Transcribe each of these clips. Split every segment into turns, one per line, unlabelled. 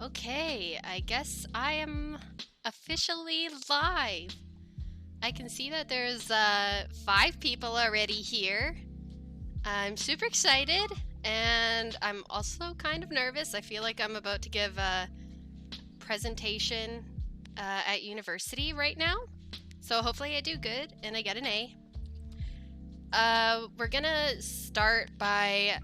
Okay, I guess I am officially live. I can see that there's 5 people already here. I'm super excited, and I'm also kind of nervous. I feel like I'm about to give a presentation at university right now. So hopefully I do good and I get an A. We're gonna start by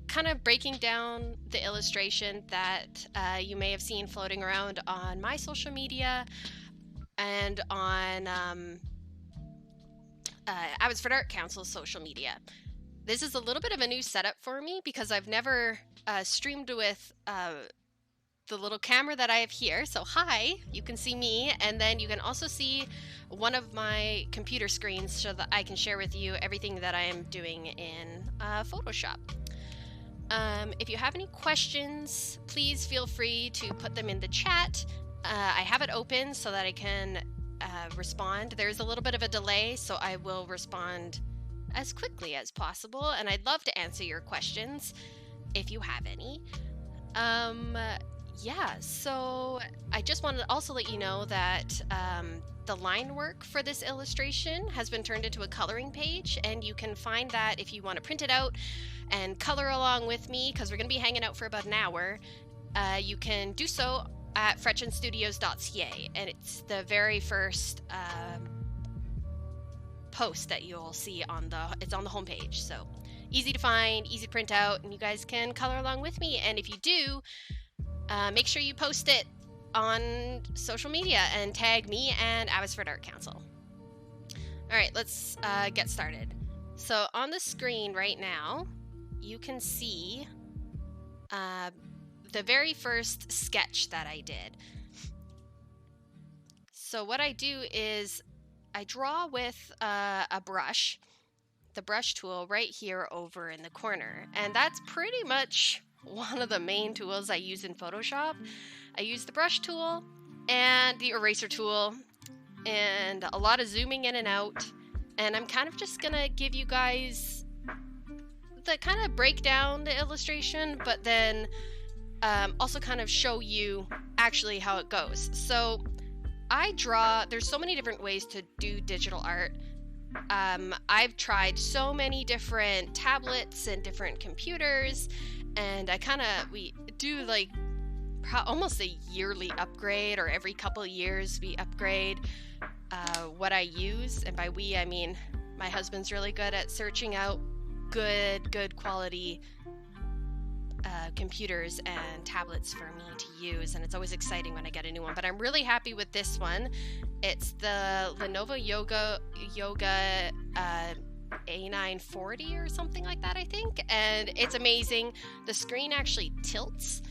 kind of breaking down the illustration that you may have seen floating around on my social media and on Abbotsford Art Council's social media. This is a little bit of a new setup for me because I've never streamed with the little camera that I have here. So hi, you can see me, and then you can also see one of my computer screens so that I can share with you everything that I am doing in Photoshop. If you have any questions, please feel free to put them in the chat. I have it open so that I can respond. There's a little bit of a delay, so I will respond as quickly as possible, and I'd love to answer your questions if you have any. Yeah, so I just wanted to also let you know that the line work for this illustration has been turned into a coloring page, and you can find that if you want to print it out and color along with me, because we're going to be hanging out for about an hour. You can do so at FrettChanStudios.ca, and it's the very first post that you'll see on it's on the homepage. So easy to find, easy to print out, and you guys can color along with me. And if you do, make sure you post it on social media and tag me and Abbotsford Art Council. All right, let's get started. So on the screen right now, you can see the very first sketch that I did. So what I do is I draw with a brush, the brush tool right here over in the corner. And that's pretty much one of the main tools I use in Photoshop. I use the brush tool and the eraser tool and a lot of zooming in and out. And I'm kind of just gonna give you guys the kind of break down the illustration, but then also kind of show you actually how it goes. So I draw, there's so many different ways to do digital art. I've tried so many different tablets and different computers, and we do like almost a yearly upgrade, or every couple of years we upgrade what I use. And by we, I mean my husband's really good at searching out good quality computers and tablets for me to use, and it's always exciting when I get a new one. But I'm really happy with this one. It's the Lenovo Yoga A940 or something like that, I think, and it's amazing. The screen actually tilts,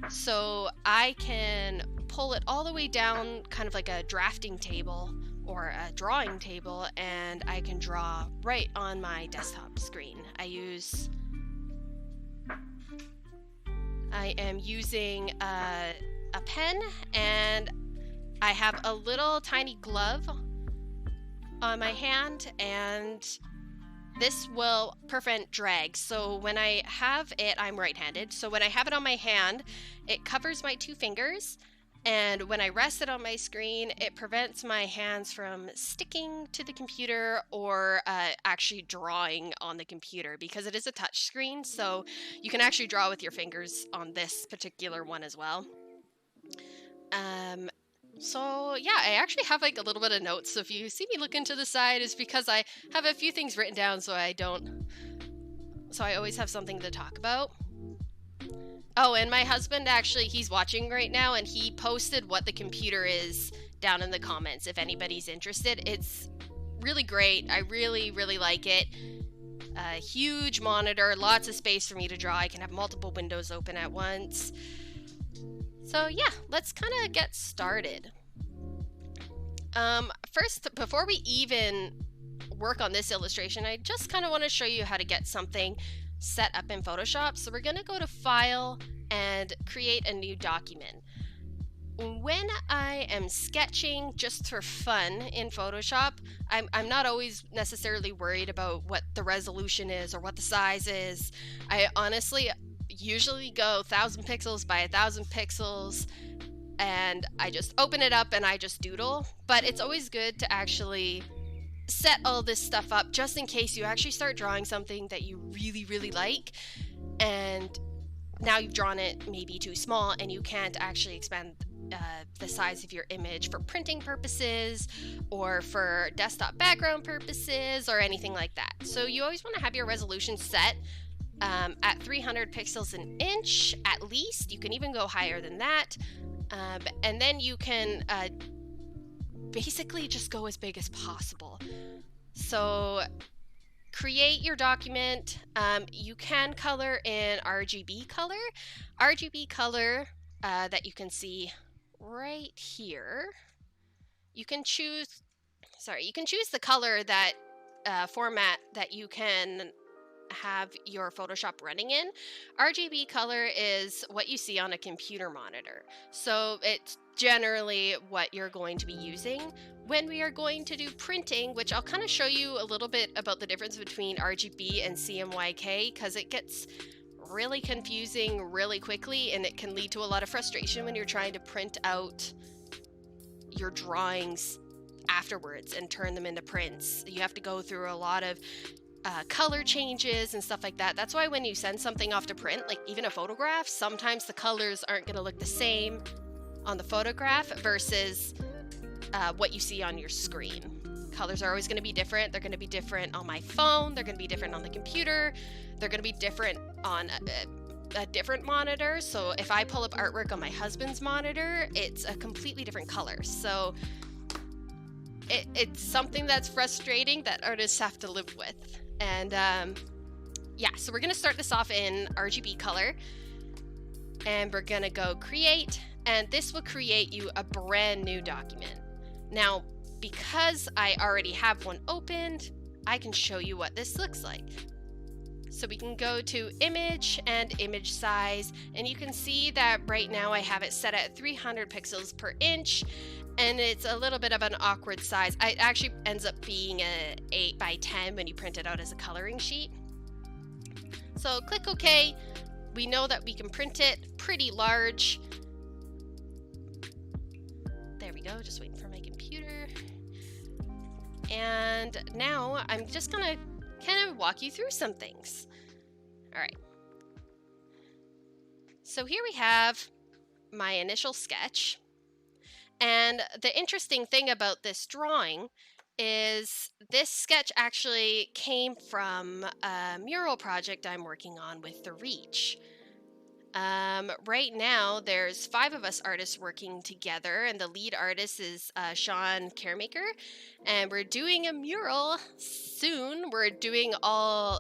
so I can pull it all the way down, kind of like a drafting table or a drawing table, and I can draw right on my desktop screen. I am using a pen, and I have a little tiny glove on my hand, and this will prevent drag. So when I have it, I'm right-handed, so when I have it on my hand, it covers my 2 fingers, and when I rest it on my screen, it prevents my hands from sticking to the computer or actually drawing on the computer, because it is a touch screen, so you can actually draw with your fingers on this particular one as well. So yeah, I actually have like a little bit of notes, so if you see me looking to the side, it's because I have a few things written down so I always have something to talk about. Oh, and my husband, actually, he's watching right now, and he posted what the computer is down in the comments if anybody's interested. It's really great. I really like it. A huge monitor, lots of space for me to draw. I can have multiple windows open at once. So yeah, let's kind of get started. First, before we even work on this illustration, I just kind of want to show you how to get something set up in Photoshop. So we're going to go to File and create a new document. When I am sketching just for fun in Photoshop, I'm not always necessarily worried about what the resolution is or what the size is. I honestly, usually go 1,000 pixels by 1,000 pixels, and I just open it up and I just doodle. But it's always good to actually set all this stuff up just in case you actually start drawing something that you really, really like, and now you've drawn it maybe too small and you can't actually expand the size of your image for printing purposes or for desktop background purposes or anything like that. So you always want to have your resolution set at 300 pixels an inch at least. You can even go higher than that. And then you can basically just go as big as possible. So create your document. You can color in RGB color. RGB color that you can see right here. You can choose the color that format that you can have your Photoshop running in. RGB color is what you see on a computer monitor. So it's generally what you're going to be using when we are going to do printing, which I'll kind of show you a little bit about the difference between RGB and CMYK, because it gets really confusing really quickly and it can lead to a lot of frustration when you're trying to print out your drawings afterwards and turn them into prints. You have to go through a lot of color changes and stuff like that. That's why when you send something off to print, like even a photograph, sometimes the colors aren't going to look the same on the photograph versus what you see on your screen. Colors are always going to be different. They're going to be different on my phone. They're going to be different on the computer. They're going to be different on a different monitor. So if I pull up artwork on my husband's monitor, it's a completely different color. So it's something that's frustrating that artists have to live with. And yeah, so we're going to start this off in RGB color. And we're going to go create. And this will create you a brand new document. Now, because I already have one opened, I can show you what this looks like. So we can go to image and image size, and you can see that right now I have it set at 300 pixels per inch, and it's a little bit of an awkward size. It actually ends up being a 8 by 10 when you print it out as a coloring sheet. So click OK. We know that we can print it pretty large. There we go, just waiting for my computer. And now I'm just gonna kind of walk you through some things. All right. So here we have my initial sketch. And the interesting thing about this drawing is this sketch actually came from a mural project I'm working on with the Reach. Right now, there's 5 of us artists working together, and the lead artist is Sean Caremaker, and we're doing a mural soon. We're doing all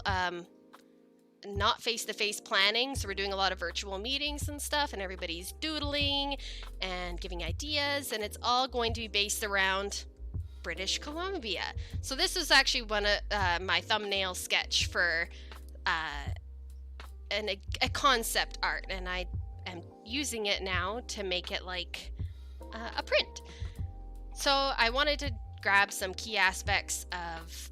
not face-to-face planning, so we're doing a lot of virtual meetings and stuff, and everybody's doodling and giving ideas, and it's all going to be based around British Columbia. So this is actually one of my thumbnail sketch for a concept art, and I am using it now to make it like a print. So I wanted to grab some key aspects of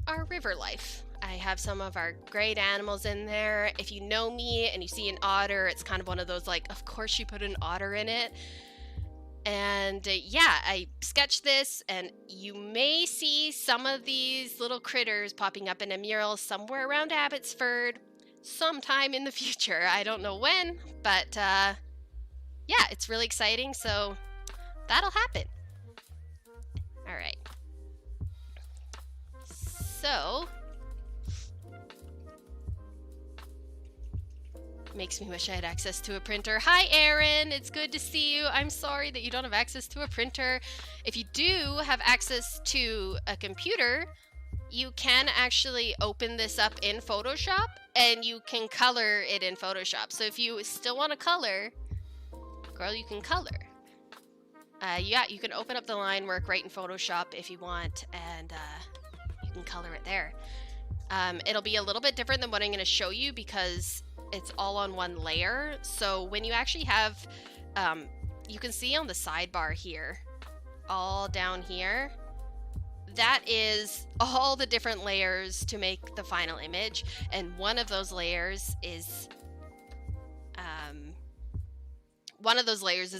our river life. I have some of our great animals in there. If you know me and you see an otter, it's kind of one of those like, of course you put an otter in it. And yeah, I sketched this, and you may see some of these little critters popping up in a mural somewhere around Abbotsford sometime in the future. I don't know when, but yeah, it's really exciting, so that'll happen. All right. So, makes me wish I had access to a printer. Hi, Erin. It's good to see you. I'm sorry that you don't have access to a printer. If you do have access to a computer, you can actually open this up in Photoshop, and you can color it in Photoshop. So if you still want to color, girl, you can color. Yeah, you can open up the line work right in Photoshop if you want, and you can color it there. It'll be a little bit different than what I'm going to show you because it's all on one layer. So when you actually have, you can see on the sidebar here, all down here, that is all the different layers to make the final image. And one of those layers is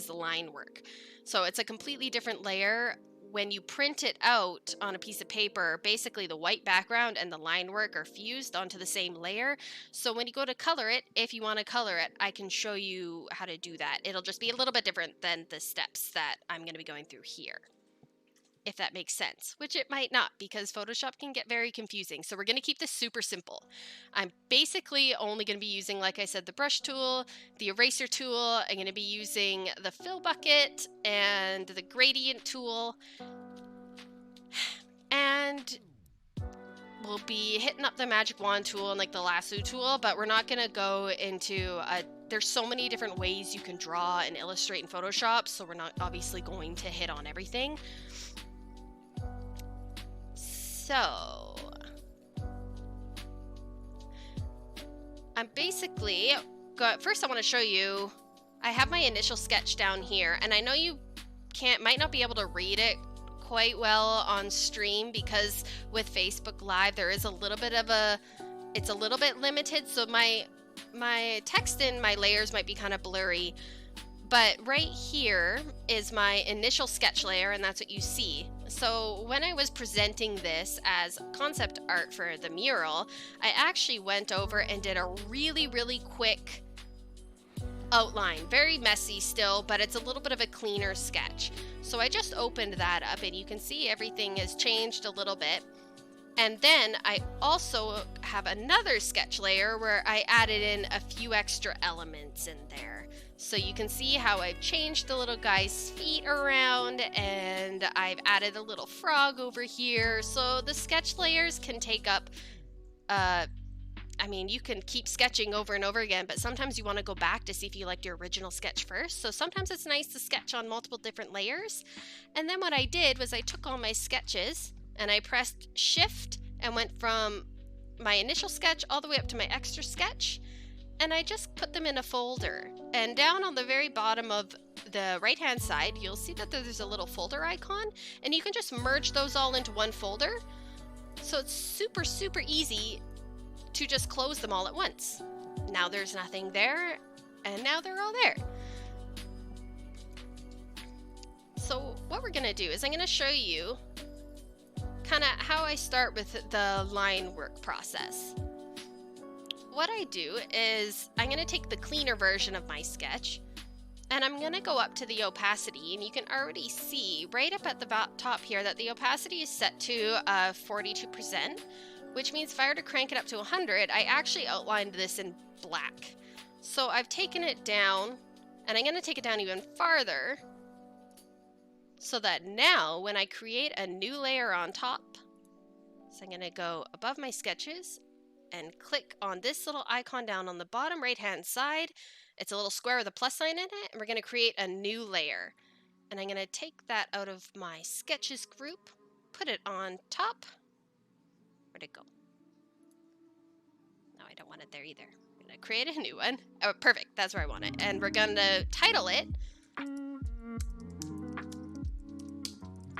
the line work. So it's a completely different layer. When you print it out on a piece of paper, basically the white background and the line work are fused onto the same layer. So when you go to color it, if you want to color it, I can show you how to do that. It'll just be a little bit different than the steps that I'm going to be going through here, if that makes sense, which it might not, because Photoshop can get very confusing. So we're going to keep this super simple. I'm basically only going to be using, like I said, the brush tool, the eraser tool. I'm going to be using the fill bucket and the gradient tool. And we'll be hitting up the magic wand tool and like the lasso tool, but we're not going to go into there's so many different ways you can draw and illustrate in Photoshop, so we're not obviously going to hit on everything. So I'm basically first I want to show you, I have my initial sketch down here, and I know you might not be able to read it quite well on stream because with Facebook Live there is a little bit of it's a little bit limited, so my text in my layers might be kind of blurry. But right here is my initial sketch layer, and that's what you see. So when I was presenting this as concept art for the mural, I actually went over and did a really, really quick outline. Very messy still, but it's a little bit of a cleaner sketch. So I just opened that up, and you can see everything has changed a little bit. And then I also have another sketch layer where I added in a few extra elements in there. So you can see how I've changed the little guy's feet around, and I've added a little frog over here. So the sketch layers can take up, I mean, you can keep sketching over and over again, but sometimes you want to go back to see if you liked your original sketch first. So sometimes it's nice to sketch on multiple different layers. And then what I did was I took all my sketches and I pressed Shift and went from my initial sketch all the way up to my extra sketch. And I just put them in a folder. And down on the very bottom of the right-hand side, you'll see that there's a little folder icon, and you can just merge those all into one folder. So it's super, super easy to just close them all at once. Now there's nothing there, and now they're all there. So what we're gonna do is I'm gonna show you kind of how I start with the line work process. What I do is I'm going to take the cleaner version of my sketch, and I'm going to go up to the opacity, and you can already see right up at the top here that the opacity is set to 42%, which means if I were to crank it up to 100, I actually outlined this in black. So I've taken it down, and I'm going to take it down even farther so that now when I create a new layer on top, so I'm going to go above my sketches and click on this little icon down on the bottom right hand side. It's a little square with a plus sign in it, and we're going to create a new layer. And I'm going to take that out of my sketches group, put it on top. Where'd it go? No, I don't want it there either. I'm going to create a new one. Oh, perfect. That's where I want it. And we're going to title it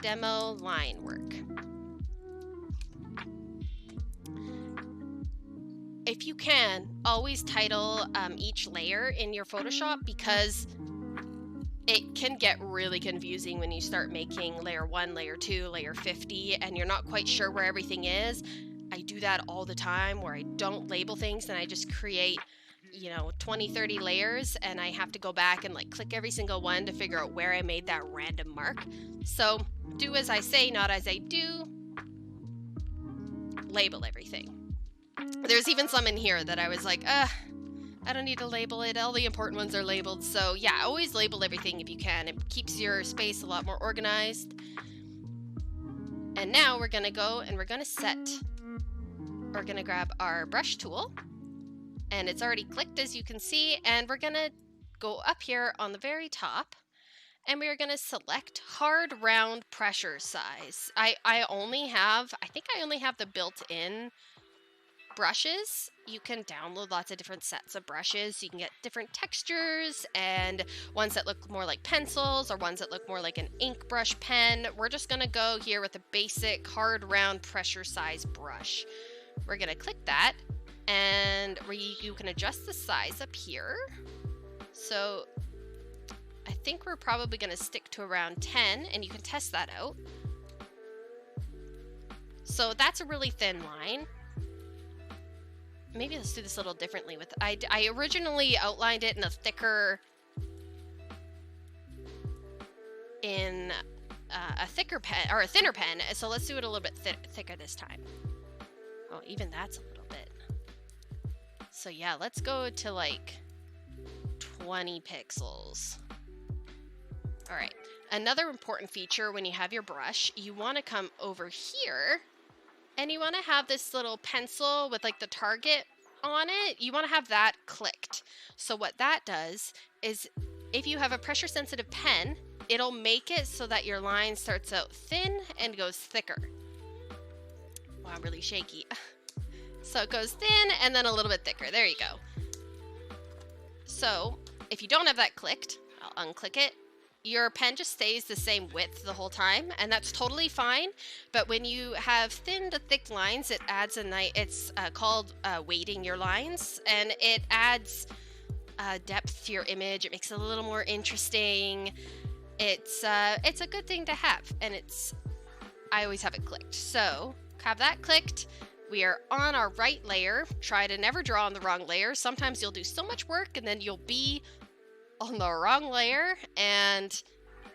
Demo Line Work. If you can, always title each layer in your Photoshop, because it can get really confusing when you start making layer 1, layer 2, layer 50, and you're not quite sure where everything is. I do that all the time where I don't label things and I just create, 20, 30 layers, and I have to go back and like click every single one to figure out where I made that random mark. So do as I say, not as I do. Label everything. There's even some in here that I was like, I don't need to label it. All the important ones are labeled. So yeah, always label everything if you can. It keeps your space a lot more organized. And now we're going to go and we're going to grab our brush tool. And it's already clicked, as you can see. And we're going to go up here on the very top. And we are going to select hard round pressure size. I think I only have the built-in brushes, you can download lots of different sets of brushes. You can get different textures and ones that look more like pencils or ones that look more like an ink brush pen. We're just going to go here with a basic hard round pressure size brush. We're going to click that, and you can adjust the size up here. So I think we're probably going to stick to around 10, and you can test that out. So that's a really thin line. Maybe let's do this a little differently. I originally outlined it in a thicker pen or a thinner pen. So let's do it a little bit thicker this time. Oh, even that's a little bit. So yeah, let's go to like 20 pixels. All right. Another important feature when you have your brush, you want to come over here and you want to have this little pencil with like the target on it. You want to have that clicked. So what that does is if you have a pressure sensitive pen, it'll make it so that your line starts out thin and goes thicker. Wow, I'm really shaky. So it goes thin and then a little bit thicker. There you go. So if you don't have that clicked, I'll unclick it. Your pen just stays the same width the whole time, and that's totally fine. But when you have thin to thick lines, it adds it's called weighting your lines, and it adds depth to your image. It makes it a little more interesting. It's a good thing to have, and I always have it clicked. So have that clicked. We are on our right layer. Try to never draw on the wrong layer. Sometimes you'll do so much work, and then you'll be on the wrong layer, and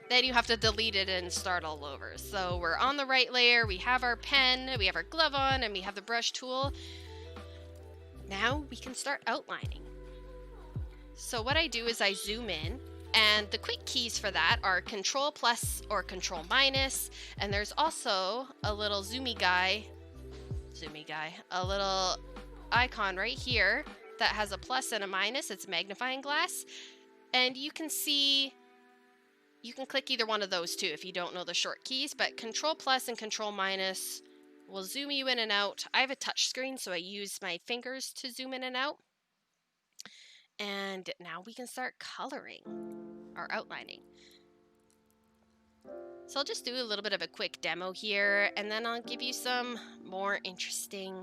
then you have to delete it and start all over. So we're on the right layer, we have our pen, we have our glove on, and we have the brush tool. Now we can start outlining. So what I do is I zoom in, and the quick keys for that are Control plus or Control minus, and there's also a little zoomy guy, a little icon right here that has a plus and a minus. It's a magnifying glass. And you can see, you can click either one of those two if you don't know the short keys, but Control plus and Control minus will zoom you in and out. I have a touch screen, so I use my fingers to zoom in and out. And now we can start coloring or outlining. So I'll just do a little bit of a quick demo here, and then I'll give you some more interesting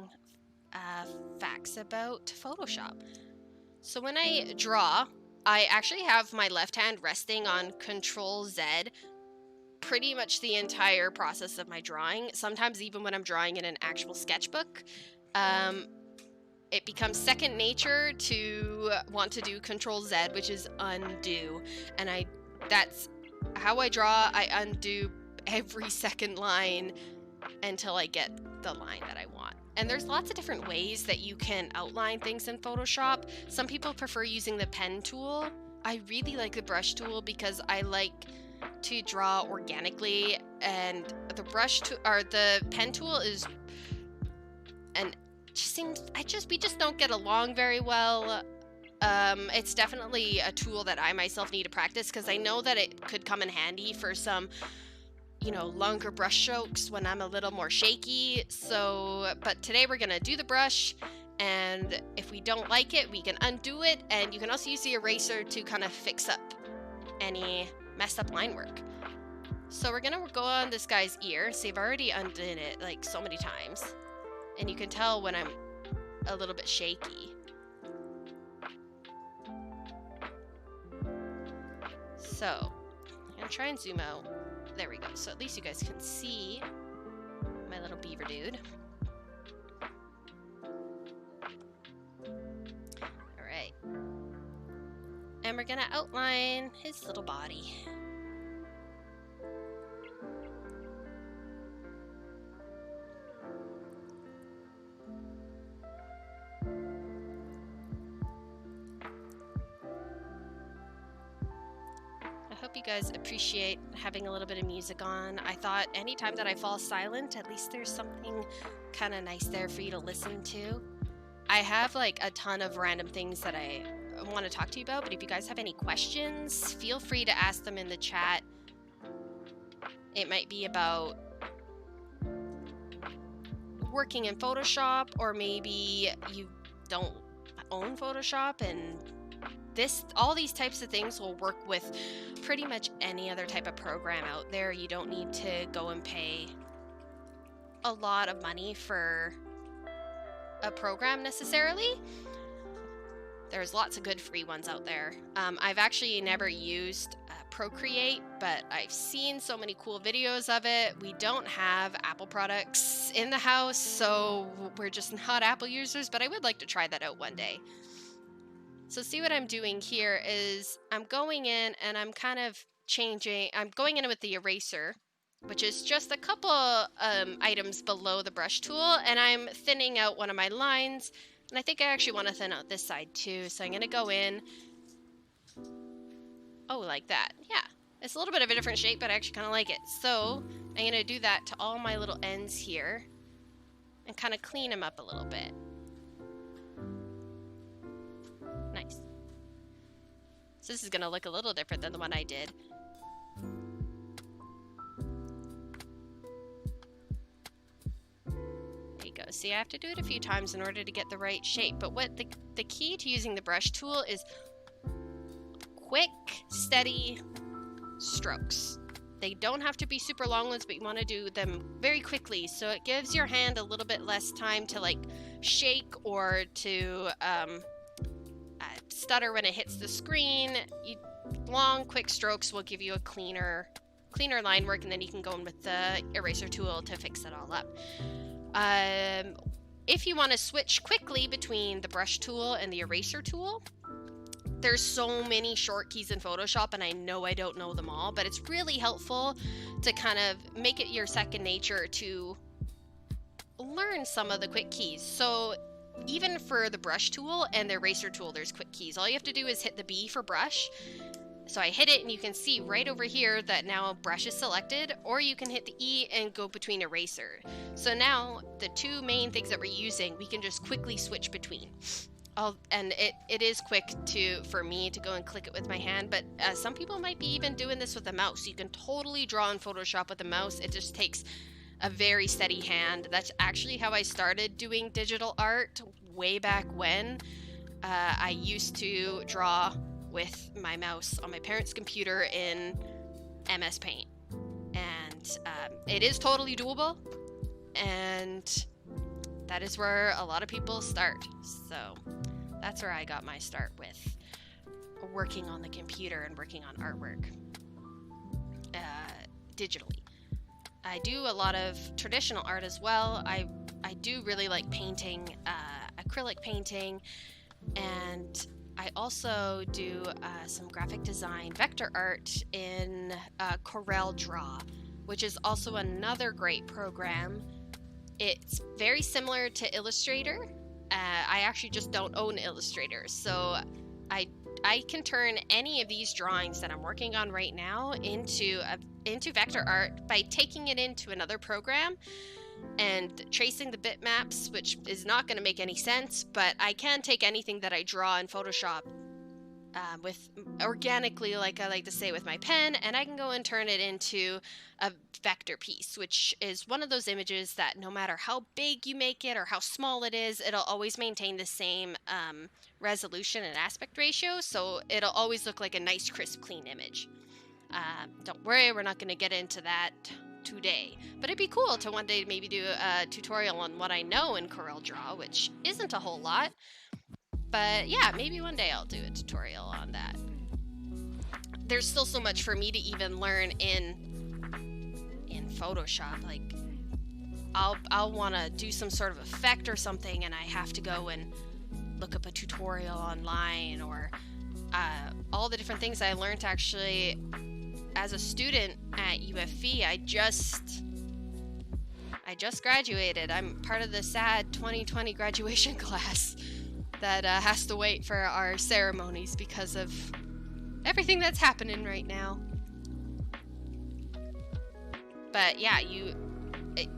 facts about Photoshop. So when I draw, I actually have my left hand resting on Control Z pretty much the entire process of my drawing. Sometimes even when I'm drawing in an actual sketchbook, it becomes second nature to want to do Control Z, which is undo. And that's how I draw. I undo every second line until I get the line that I want. And there's lots of different ways that you can outline things in Photoshop. Some people prefer using the pen tool. I really like the brush tool because I like to draw organically, and the pen tool is we just don't get along very well. It's definitely a tool that I myself need to practice because I know that it could come in handy for some longer brush strokes when I'm a little more shaky. But today we're gonna do the brush, and if we don't like it, we can undo it, and you can also use the eraser to kind of fix up any messed up line work. So we're gonna go on this guy's ear. See, I've already undone it like so many times, and you can tell when I'm a little bit shaky. So I'm gonna try and zoom out. There we go. So at least you guys can see my little beaver dude. All right. And we're gonna outline his little body. I hope you guys appreciate having a little bit of music on. I thought anytime that I fall silent, at least there's something kind of nice there for you to listen to. I have like a ton of random things that I want to talk to you about, but if you guys have any questions, feel free to ask them in the chat. It might be about working in Photoshop, or maybe you don't own Photoshop, and all these types of things will work with pretty much any other type of program out there. You don't need to go and pay a lot of money for a program necessarily. There's lots of good free ones out there. I've actually never used Procreate, but I've seen so many cool videos of it. We don't have Apple products in the house, so we're just not Apple users, but I would like to try that out one day. So see what I'm doing here is I'm going in and I'm kind of I'm going in with the eraser, which is just a couple items below the brush tool, and I'm thinning out one of my lines. And I think I actually want to thin out this side too, so I'm going to go in. Oh, like that. Yeah. It's a little bit of a different shape, but I actually kind of like it. So I'm going to do that to all my little ends here and kind of clean them up a little bit. Nice. So this is going to look a little different than the one I did. There you go. See, I have to do it a few times in order to get the right shape. But what the key to using the brush tool is quick, steady strokes. They don't have to be super long ones, but you want to do them very quickly, so it gives your hand a little bit less time to like shake or to stutter when it hits the screen. Long, quick strokes will give you a cleaner line work, and then you can go in with the eraser tool to fix it all up. If you want to switch quickly between the brush tool and the eraser tool, there's so many short keys in Photoshop, and I know I don't know them all, but it's really helpful to kind of make it your second nature to learn some of the quick keys. So even for the brush tool and the eraser tool, there's quick keys. All you have to do is hit the B for brush. So I hit it, and you can see right over here that now brush is selected, or you can hit the E and go between eraser. So now the two main things that we're using, we can just quickly switch between. And it is quick for me to go and click it with my hand, but some people might be even doing this with a mouse. You can totally draw in Photoshop with a mouse. It just takes a very steady hand. That's actually how I started doing digital art way back when. I used to draw with my mouse on my parents' computer in MS Paint, and it is totally doable, and that is where a lot of people start. So that's where I got my start with working on the computer and working on artwork digitally. I do a lot of traditional art as well. I do really like painting, acrylic painting, and I also do some graphic design vector art in Corel Draw, which is also another great program. It's very similar to Illustrator. I actually just don't own Illustrator, so I can turn any of these drawings that I'm working on right now into vector art by taking it into another program and tracing the bitmaps, which is not going to make any sense, but I can take anything that I draw in Photoshop with organically, like I like to say, with my pen, and I can go and turn it into a vector piece, which is one of those images that no matter how big you make it or how small it is, it'll always maintain the same resolution and aspect ratio, so it'll always look like a nice, crisp, clean image. Don't worry, we're not going to get into that today, but it'd be cool to one day maybe do a tutorial on what I know in Corel Draw, which isn't a whole lot. But yeah, maybe one day I'll do a tutorial on that. There's still so much for me to even learn in Photoshop. Like, I'll want to do some sort of effect or something, and I have to go and look up a tutorial online, or all the different things I learned actually as a student at UFV. I just graduated. I'm part of the sad 2020 graduation class that has to wait for our ceremonies because of everything that's happening right now. But yeah,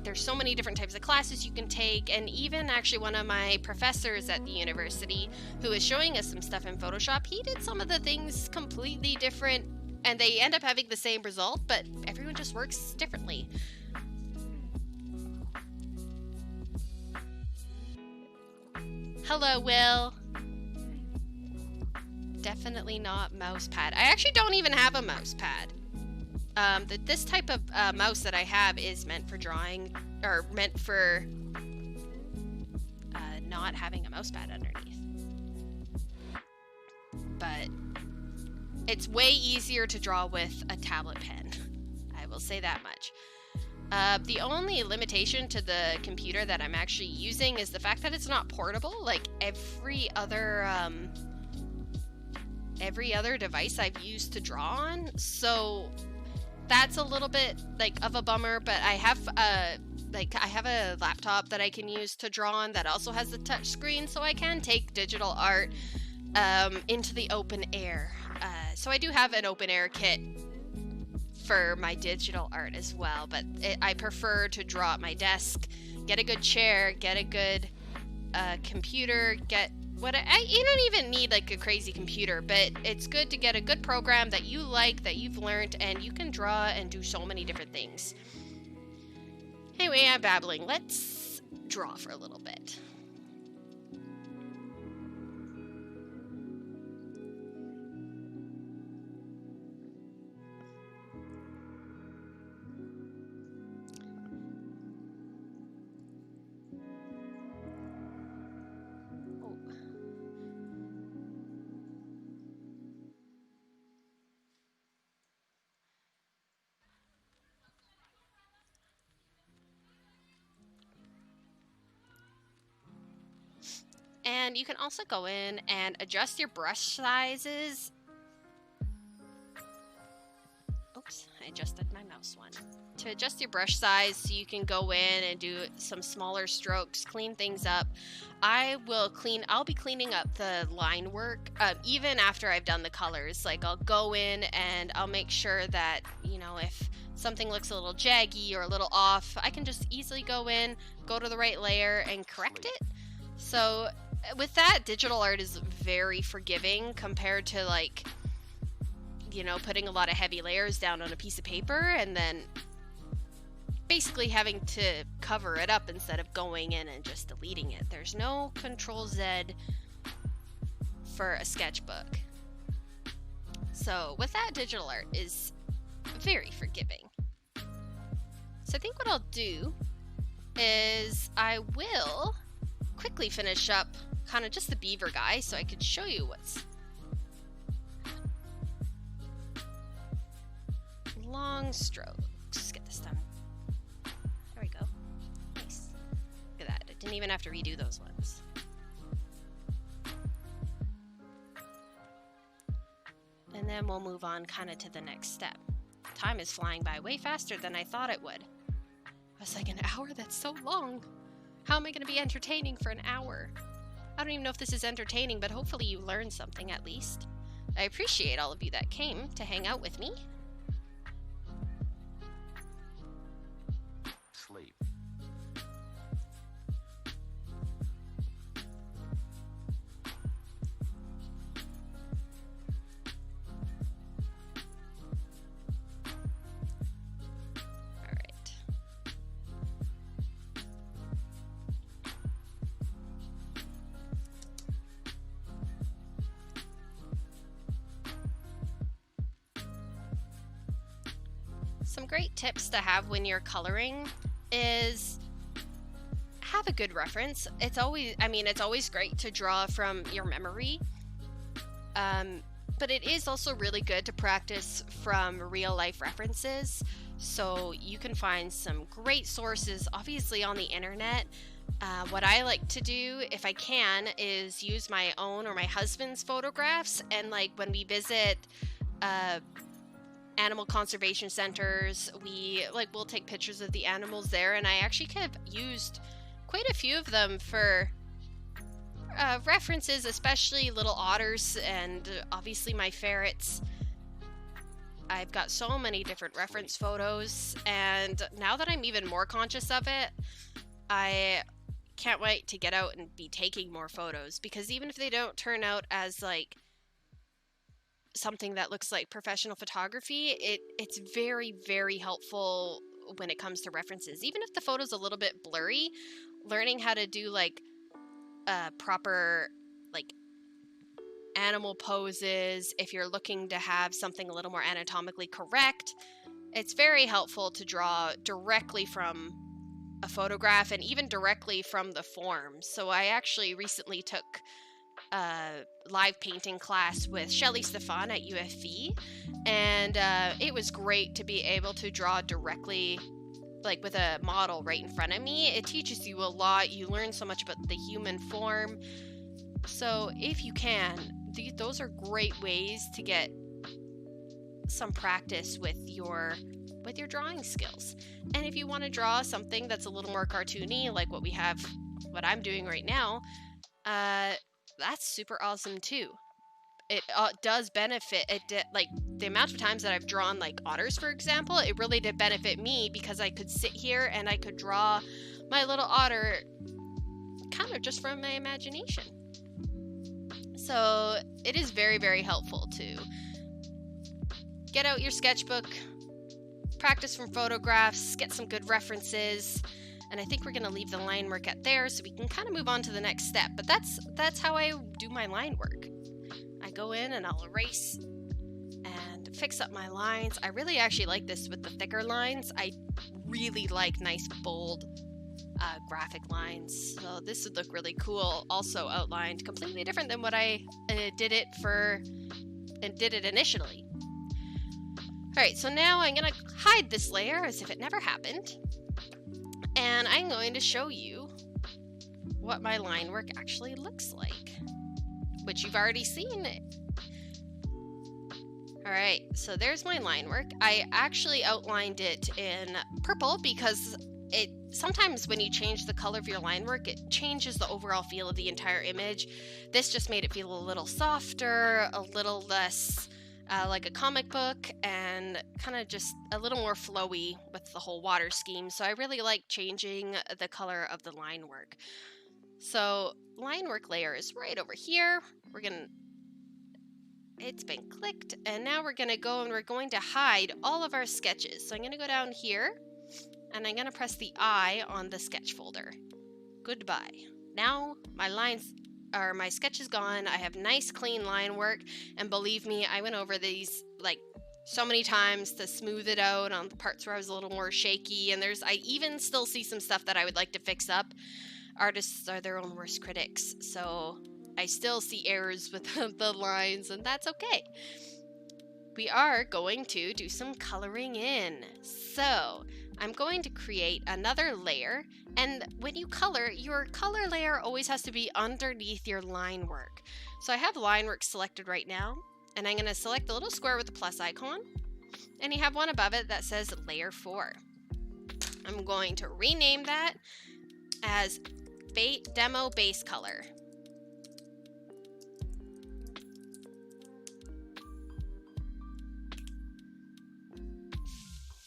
there's so many different types of classes you can take, and even actually one of my professors at the university who was showing us some stuff in Photoshop, he did some of the things completely different, and they end up having the same result, but everyone just works differently. Hello, Will. Definitely not mouse pad. I actually don't even have a mouse pad. This type of mouse that I have is meant for drawing, or meant for not having a mouse pad underneath. But it's way easier to draw with a tablet pen. I will say that much. The only limitation to the computer that I'm actually using is the fact that it's not portable like every other device I've used to draw on. So that's a little bit like of a bummer, but I have a laptop that I can use to draw on that also has the touch screen, so I can take digital art into the open air. So I do have an open air kit for my digital art as well, but I prefer to draw at my desk, get a good chair, get a good computer, you don't even need like a crazy computer, but it's good to get a good program that you like, that you've learned, and you can draw and do so many different things. Anyway, I'm babbling. Let's draw for a little bit. And you can also go in and adjust your brush sizes. Oops, I adjusted my mouse one. To adjust your brush size so you can go in and do some smaller strokes, clean things up. I'll be cleaning up the line work even after I've done the colors. Like, I'll go in and I'll make sure that, if something looks a little jaggy or a little off, I can just easily go in, go to the right layer and correct it. So with that, digital art is very forgiving compared to putting a lot of heavy layers down on a piece of paper and then basically having to cover it up instead of going in and just deleting it. There's no Control-Z for a sketchbook. So with that, digital art is very forgiving. So I think what I'll do is I will quickly finish up kind of just the beaver guy so I could show you what's long strokes. Get this done. There we go. Nice. Look at that. I didn't even have to redo those ones. And then we'll move on kind of to the next step. Time is flying by way faster than I thought it would. I was like, an hour? That's so long. How am I going to be entertaining for an hour? I don't even know if this is entertaining, but hopefully you learned something at least. I appreciate all of you that came to hang out with me.
Sleep.
Some great tips to have when you're coloring is have a good reference. It's always great to draw from your memory, but it is also really good to practice from real life references. So you can find some great sources, obviously on the internet. What I like to do, if I can, is use my own or my husband's photographs, and when we visit animal conservation centers, we'll take pictures of the animals there, and I actually have used quite a few of them for references, especially little otters and obviously my ferrets. I've got so many different reference photos, and now that I'm even more conscious of it, I can't wait to get out and be taking more photos, because even if they don't turn out as something that looks like professional photography, it's very, very helpful when it comes to references. Even if the photo's a little bit blurry, learning how to do proper like animal poses, if you're looking to have something a little more anatomically correct, it's very helpful to draw directly from a photograph and even directly from the forms. So I actually recently took a live painting class with Shelley Stefan at UFV, and it was great to be able to draw directly like with a model right in front of me. It teaches you a lot. You learn so much about the human form. So if you can, those are great ways to get some practice with your drawing skills. And if you want to draw something that's a little more cartoony, like what I'm doing right now, that's super awesome too. It does benefit. Like the amount of times that I've drawn like otters, for example, it really did benefit me because I could sit here and I could draw my little otter kind of just from my imagination. So it is very, very helpful to get out your sketchbook, practice from photographs, get some good references, and I think we're going to leave the line work at there so we can kind of move on to the next step. But that's how I do my line work. I go in and I'll erase and fix up my lines. I really actually like this with the thicker lines. I really like nice, bold, graphic lines. So this would look really cool, also outlined, completely different than what I did it initially. Alright, so now I'm going to hide this layer as if it never happened. And I'm going to show you what my line work actually looks like, which you've already seen it. Alright, so there's my line work. I actually outlined it in purple because sometimes when you change the color of your line work, it changes the overall feel of the entire image. This just made it feel a little softer, a little less like a comic book, and kind of just a little more flowy with the whole water scheme. So I really like changing the color of the line work. So line work layer is right over here. It's been clicked, and now we're gonna go and we're going to hide all of our sketches. So I'm gonna go down here and I'm gonna press the I on the sketch folder. Goodbye. Now my sketch is gone. I have nice clean line work, and believe me, I went over these like so many times to smooth it out on the parts where I was a little more shaky, and I even still see some stuff that I would like to fix up. Artists are their own worst critics, so I still see errors with the lines, and that's okay. We are going to do some coloring in. So I'm going to create another layer, and when you color, your color layer always has to be underneath your line work. So I have line work selected right now, and I'm going to select the little square with the plus icon, and you have one above it that says layer 4. I'm going to rename that as demo base color.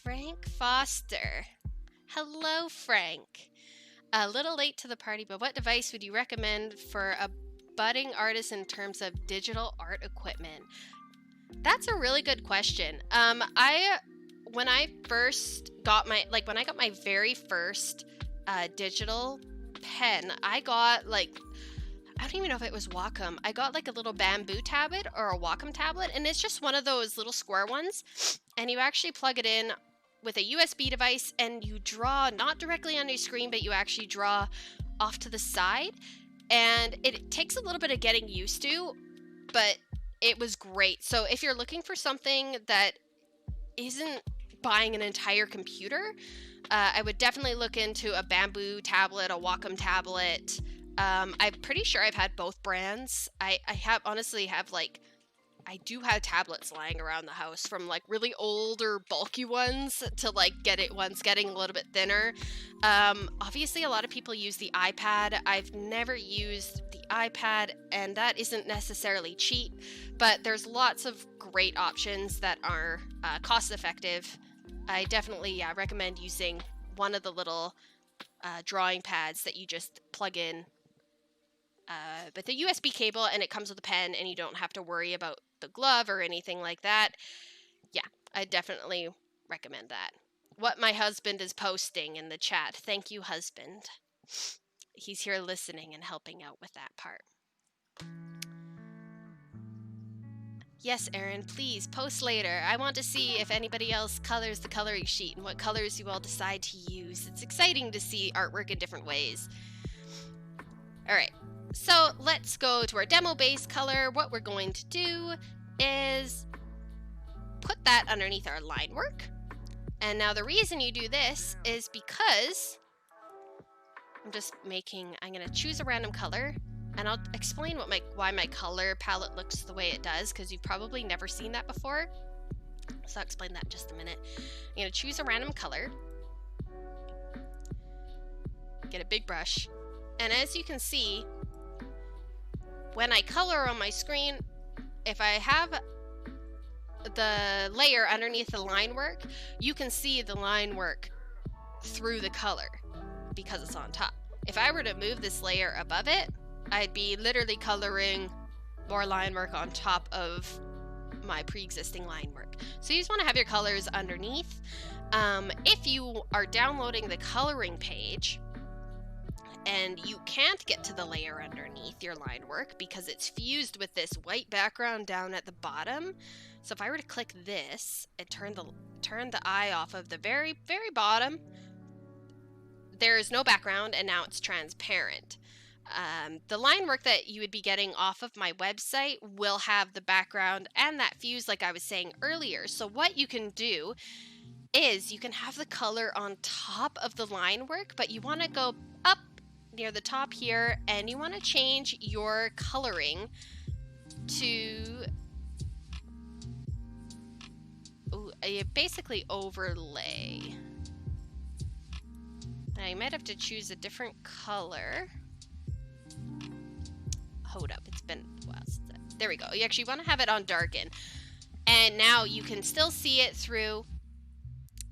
Frank Foster. Hello, Frank. A little late to the party, but what device would you recommend for a budding artist in terms of digital art equipment? That's a really good question. When I got my very first digital pen, I got I don't even know if it was Wacom. I got like a little bamboo tablet or a Wacom tablet, and it's just one of those little square ones, and you actually plug it in with a USB device, and you draw not directly on your screen, but you actually draw off to the side, and it takes a little bit of getting used to, but it was great. So if you're looking for something that isn't buying an entire computer, I would definitely look into a bamboo tablet, a Wacom tablet. I'm pretty sure I've had both brands. I do have tablets lying around the house, from like really old or bulky ones to ones getting a little bit thinner. Obviously a lot of people use the iPad. I've never used the iPad, and that isn't necessarily cheap, but there's lots of great options that are cost effective. I definitely recommend using one of the little drawing pads that you just plug in with a USB cable, and it comes with a pen, and you don't have to worry about the glove or anything like that. Yeah, I definitely recommend that. What my husband is posting in the chat. Thank you, husband. he's here listening and helping out with that part. Yes, Erin, please post later. I want to see if anybody else colors the coloring sheet and what colors you all decide to use. It's exciting to see artwork in different ways. All right, so let's go to our demo base color. What we're going to do is put that underneath our line work. And now the reason you do this is because I'm going to choose a random color, and I'll explain why my color palette looks the way it does, because you've probably never seen that before. So I'll explain that in just a minute. I'm going to choose a random color, get a big brush, and as you can see, when I color on my screen, if I have the layer underneath the line work, you can see the line work through the color because it's on top. If I were to move this layer above it, I'd be literally coloring more line work on top of my pre-existing line work. So you just want to have your colors underneath. If you are downloading the coloring page and you can't get to the layer underneath your line work because it's fused with this white background down at the bottom. So if I were to click this and turn the eye off of the very, very bottom, there's no background and now it's transparent. The line work that you would be getting off of my website will have the background and that fuse like I was saying earlier. So what you can do is you can have the color on top of the line work, but you want to go up near the top here and you want to change your coloring to basically overlay. Now you might have to choose a different color. Hold up, it's been a while since that. There we go. You actually want to have it on darken. And now you can still see it through.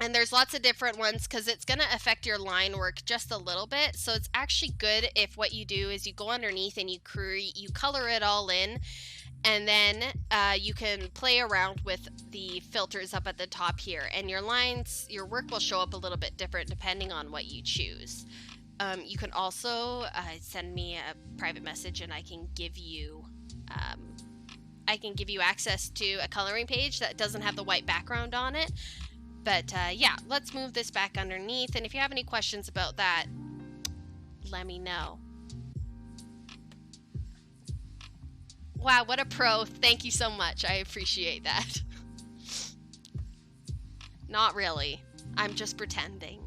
And there's lots of different ones because it's going to affect your line work just a little bit. So it's actually good if what you do is you go underneath and you color it all in. And then you can play around with the filters up at the top here. And your work will show up a little bit different depending on what you choose. You can also send me a private message and I can give you access to a coloring page that doesn't have the white background on it. But yeah, let's move this back underneath. And if you have any questions about that, let me know. Wow, what a pro. Thank you so much. I appreciate that. Not really. I'm just pretending.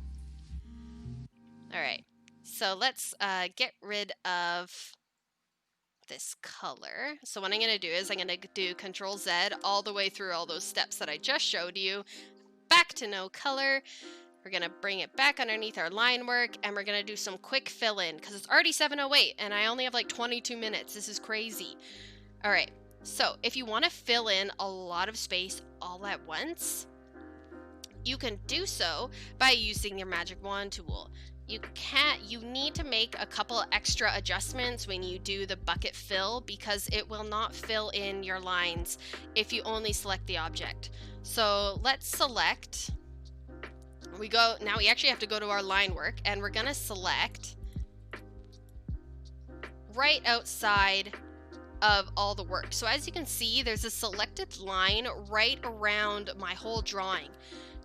All right. So let's get rid of this color. So what I'm going to do is I'm going to do Control Z all the way through all those steps that I just showed you. Back to no color. We're going to bring it back underneath our line work and we're going to do some quick fill in because it's already 7:08 and I only have like 22 minutes. This is crazy. All right. So if you want to fill in a lot of space all at once, you can do so by using your magic wand tool. You need to make a couple extra adjustments when you do the bucket fill because it will not fill in your lines if you only select the object. So let's select, now we actually have to go to our line work and we're gonna select right outside of all the work. So as you can see, there's a selected line right around my whole drawing.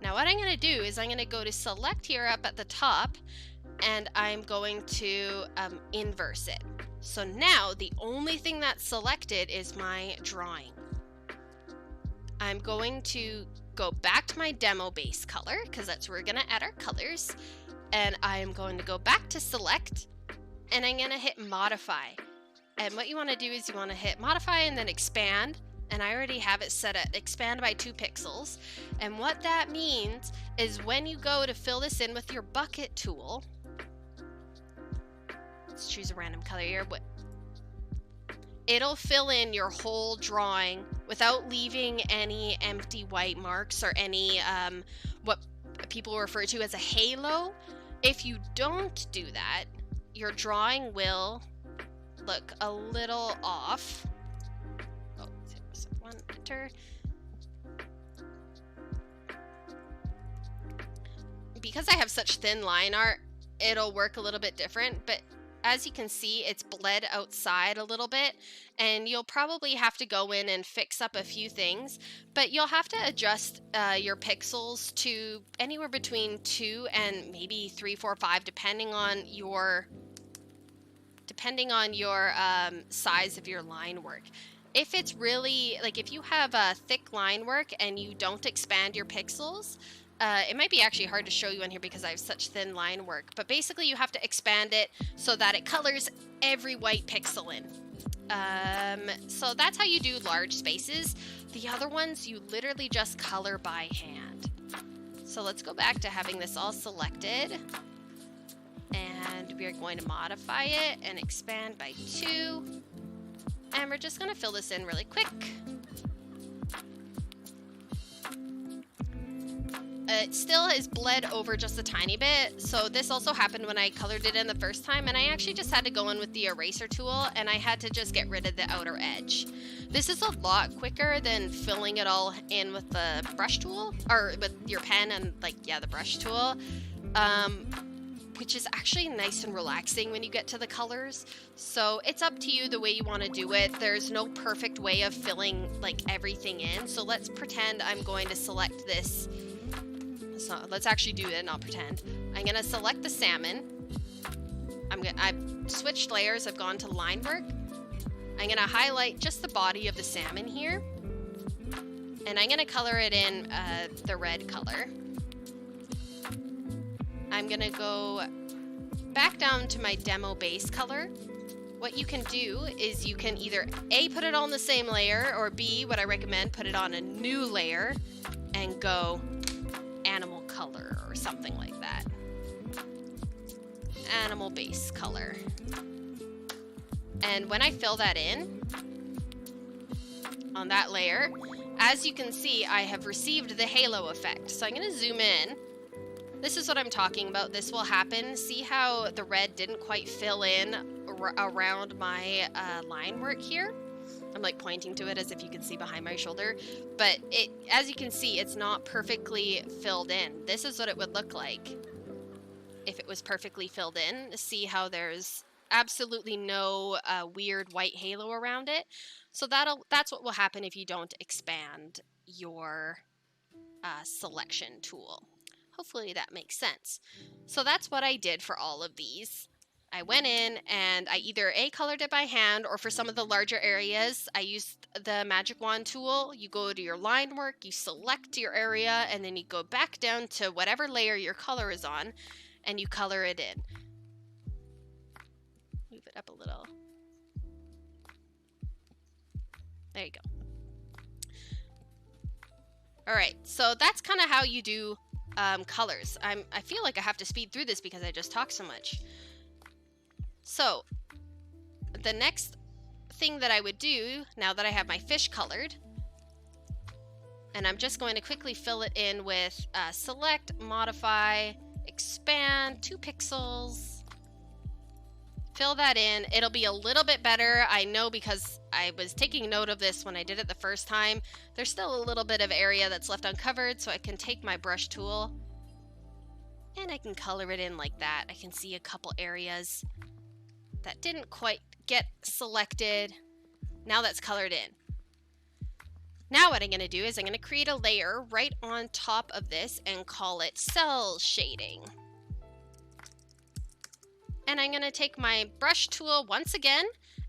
Now what I'm gonna do is I'm gonna go to select here up at the top and I'm going to inverse it. So now the only thing that's selected is my drawing. I'm going to go back to my demo base color because that's where we're going to add our colors. And I'm going to go back to select and I'm going to hit modify. And what you want to do is you want to hit modify and then expand. And I already have it set at expand by 2 pixels. And what that means is when you go to fill this in with your bucket tool, let's choose a random color here. It'll fill in your whole drawing without leaving any empty white marks or any what people refer to as a halo. If you don't do that, your drawing will look a little off. Oh, 0.1 enter. Because I have such thin line art, it'll work a little bit different, but as you can see, it's bled outside a little bit, and you'll probably have to go in and fix up a few things, but you'll have to adjust your pixels to anywhere between 2 and maybe 3, 4, 5, depending on your size of your line work. If it's really, like if you have a thick line work and you don't expand your pixels, it might be actually hard to show you on here because I have such thin line work, but basically you have to expand it so that it colors every white pixel in. So that's how you do large spaces. The other ones, you literally just color by hand. So let's go back to having this all selected. And we're going to modify it and expand by 2. And we're just going to fill this in really quick. It still is bled over just a tiny bit. So this also happened when I colored it in the first time. And I actually just had to go in with the eraser tool and I had to just get rid of the outer edge. This is a lot quicker than filling it all in with the brush tool, or with your pen and the brush tool. Which is actually nice and relaxing when you get to the colors. So it's up to you the way you want to do it. There's no perfect way of filling everything in. So let's pretend I'm going to select this. So let's actually do it, not pretend. I'm going to select the salmon. I've switched layers. I've gone to line work. I'm going to highlight just the body of the salmon here. And I'm going to color it in the red color. I'm gonna go back down to my demo base color. What you can do is you can either A, put it on the same layer, or B, what I recommend, put it on a new layer and go animal color or something like that. Animal base color. And when I fill that in on that layer, as you can see, I have received the halo effect. So I'm gonna zoom in. This is what I'm talking about. This will happen. See how the red didn't quite fill in around my line work here? I'm pointing to it as if you can see behind my shoulder. But as you can see, it's not perfectly filled in. This is what it would look like if it was perfectly filled in. See how there's absolutely no weird white halo around it? So that's what will happen if you don't expand your selection tool. Hopefully that makes sense. So that's what I did for all of these. I went in and I either colored it by hand, or for some of the larger areas, I used the magic wand tool. You go to your line work, you select your area, and then you go back down to whatever layer your color is on, and you color it in. Move it up a little. There you go. All right, so that's kind of how you do colors. I feel like I have to speed through this because I just talk so much. So the next thing that I would do, now that I have my fish colored, and I'm just going to quickly fill it in with select, modify, expand, 2 pixels. Fill that in. It'll be a little bit better, I know, because I was taking note of this when I did it the first time. There's still a little bit of area that's left uncovered, so I can take my brush tool and I can color it in like that. I can see a couple areas that didn't quite get selected. Now that's colored in. Now what I'm going to do is I'm going to create a layer right on top of this and call it cell shading. And I'm going to take my brush tool once again,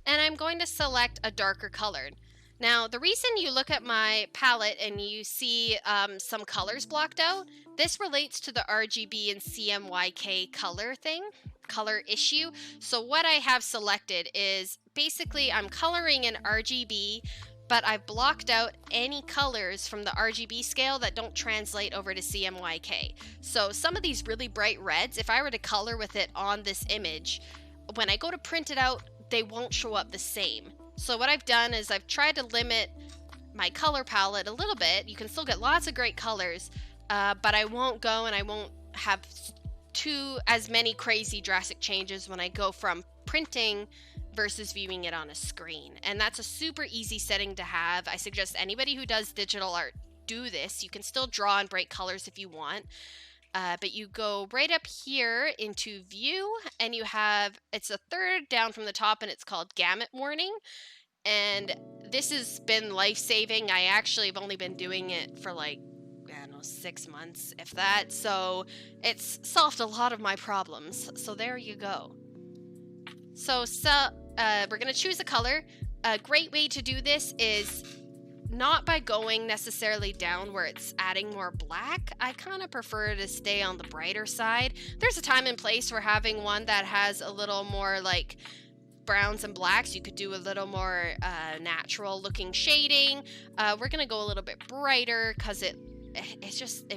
and I'm going to select a darker color. Now, the reason you look at my palette and you see some colors blocked out, this relates to the RGB and CMYK color issue. So what I have selected is basically I'm coloring in RGB, but I've blocked out any colors from the RGB scale that don't translate over to CMYK. So some of these really bright reds, if I were to color with it on this image, when I go to print it out, they won't show up the same. So what I've done is I've tried to limit my color palette a little bit. You can still get lots of great colors, but I won't go and I won't have as many crazy drastic changes when I go from printing versus viewing it on a screen. And that's a super easy setting to have. I suggest anybody who does digital art do this. You can still draw in bright colors if you want. But you go right up here into view, and you have, it's a third down from the top, and it's called gamut warning. And this has been life-saving. I actually have only been doing it for like, I don't know, 6 months, if that. So it's solved a lot of my problems. So there you go. So we're going to choose a color. A great way to do this is not by going necessarily down where it's adding more black. I kind of prefer to stay on the brighter side. There's a time and place for having one that has a little more like browns and blacks. You could do a little more natural looking shading. We're gonna go a little bit brighter because it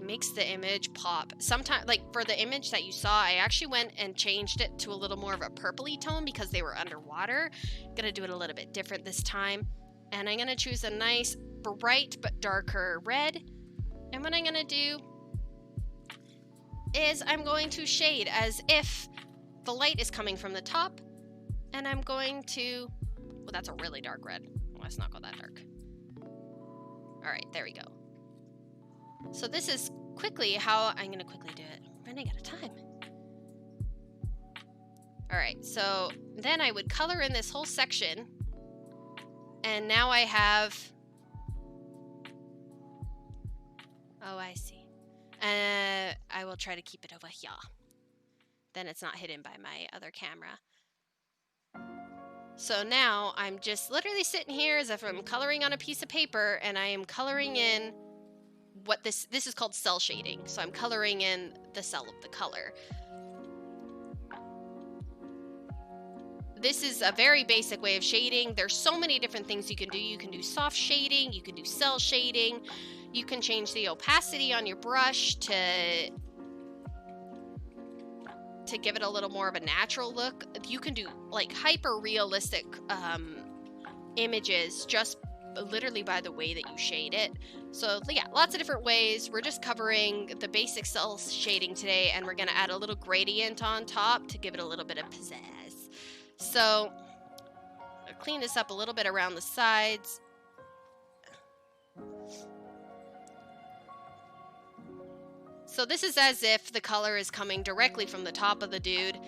makes the image pop. Sometimes, like for the image that you saw, I actually went and changed it to a little more of a purpley tone because they were underwater. Gonna do it a little bit different this time, and I'm gonna choose a nice bright but darker red. And what I'm gonna do is I'm going to shade as if the light is coming from the top. And I'm going to, well, that's a really dark red. Let's not go that dark. All right, there we go. So this is quickly how I'm going to quickly do it. I'm running out of time. All right, so then I would color in this whole section. And now I have, oh, I see. I will try to keep it over here. Then it's not hidden by my other camera. So now I'm just literally sitting here as if I'm coloring on a piece of paper, and I am coloring in what this is called cell shading. So I'm coloring in the cell of the color. This is a very basic way of shading. There's so many different things you can do. You can do soft shading, you can do cell shading, you can change the opacity on your brush to give it a little more of a natural look. You can do like hyper realistic images just literally by the way that you shade it. So yeah, lots of different ways. We're just covering the basic cell shading today, and we're going to add a little gradient on top to give it a little bit of pizzazz. So I'll clean this up a little bit around the sides. So this is as if the color is coming directly from the top of the dude.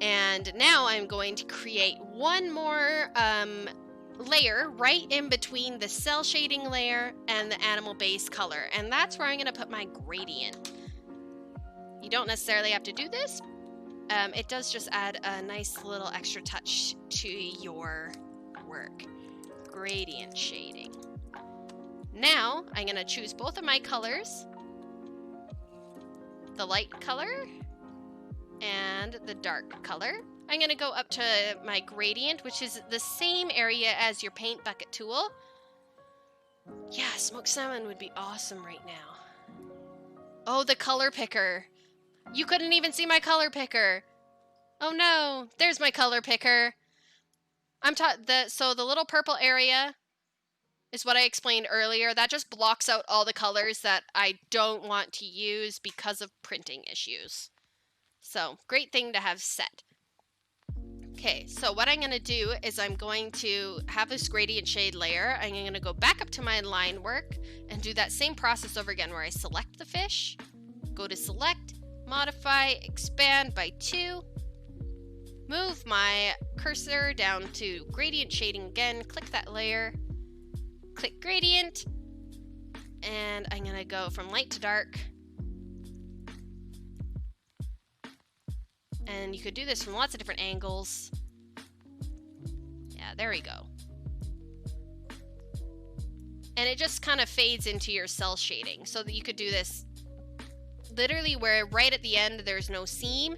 And now I'm going to create one more layer right in between the cell shading layer and the animal base color. And that's where I'm going to put my gradient. You don't necessarily have to do this. It does just add a nice little extra touch to your work. Gradient shading. Now I'm going to choose both of my colors. The light color and the dark color. I'm going to go up to my gradient, which is the same area as your paint bucket tool. Yeah, smoked salmon would be awesome right now. Oh, the color picker. You couldn't even see my color picker. Oh no, there's my color picker. So the little purple area is what I explained earlier. That just blocks out all the colors that I don't want to use because of printing issues. So, great thing to have set. Okay, so what I'm going to do is I'm going to have this gradient shade layer. I'm going to go back up to my line work and do that same process over again where I select the fish, go to select, modify, expand by 2, move my cursor down to gradient shading again, click that layer, click gradient, and I'm going to go from light to dark. And you could do this from lots of different angles. Yeah, there we go. And it just kind of fades into your cell shading, so that you could do this literally where right at the end there's no seam.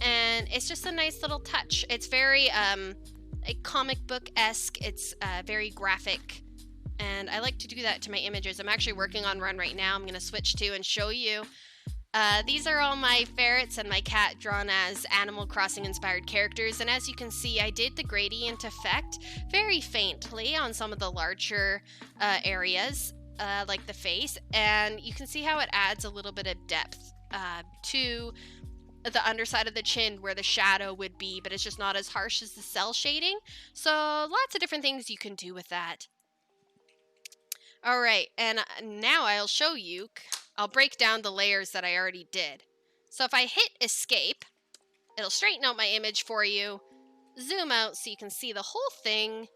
And it's just a nice little touch. It's very a comic book-esque. It's very graphic. And I like to do that to my images. I'm actually working on one right now. I'm going to switch to and show you. These are all my ferrets and my cat drawn as Animal Crossing inspired characters, and as you can see, I did the gradient effect very faintly on some of the larger areas, like the face, and you can see how it adds a little bit of depth to the underside of the chin where the shadow would be, but it's just not as harsh as the cell shading. So lots of different things you can do with that. All right, and now I'll show you I'll break down the layers that I already did. So if I hit escape, it'll straighten out my image for you, zoom out so you can see the whole thing.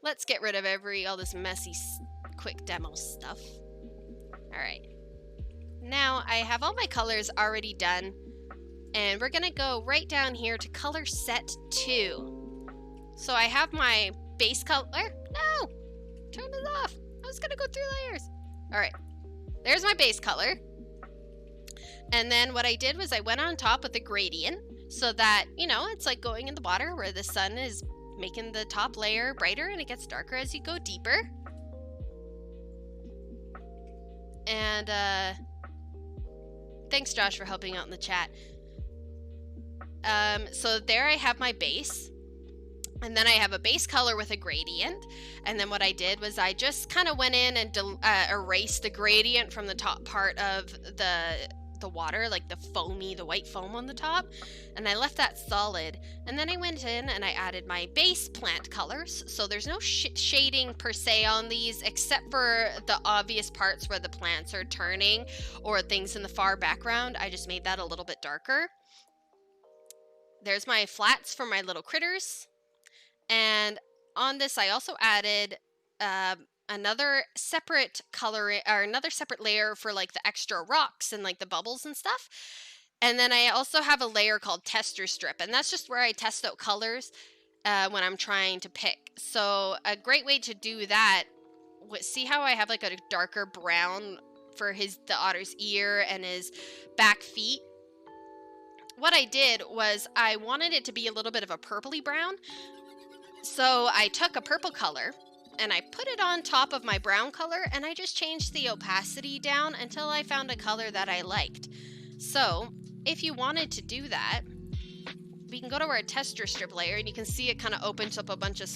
Let's get rid of all this messy quick demo stuff. All right. Now I have all my colors already done, and we're gonna go right down here to color set 2. So I have my base color. No! Turn it off. I was gonna go through layers. All right. There's my base color. And then what I did was I went on top with a gradient so that, you know, it's like going in the water where the sun is making the top layer brighter and it gets darker as you go deeper. And thanks, Josh, for helping out in the chat. So there I have my base. And then I have a base color with a gradient. And then what I did was I just kind of went in and erased the gradient from the top part of the water, like the white foam on the top. And I left that solid. And then I went in and I added my base plant colors. So there's no shading per se on these, except for the obvious parts where the plants are turning or things in the far background. I just made that a little bit darker. There's my flats for my little critters. And on this, I also added another separate color, or another separate layer for like the extra rocks and like the bubbles and stuff. And then I also have a layer called tester strip, and that's just where I test out colors when I'm trying to pick. So a great way to do that, see how I have like a darker brown for the otter's ear and his back feet? What I did was I wanted it to be a little bit of a purpley brown. So I took a purple color and I put it on top of my brown color, and I just changed the opacity down until I found a color that I liked. So if you wanted to do that, we can go to our tester strip layer, and you can see it kind of opens up a bunch of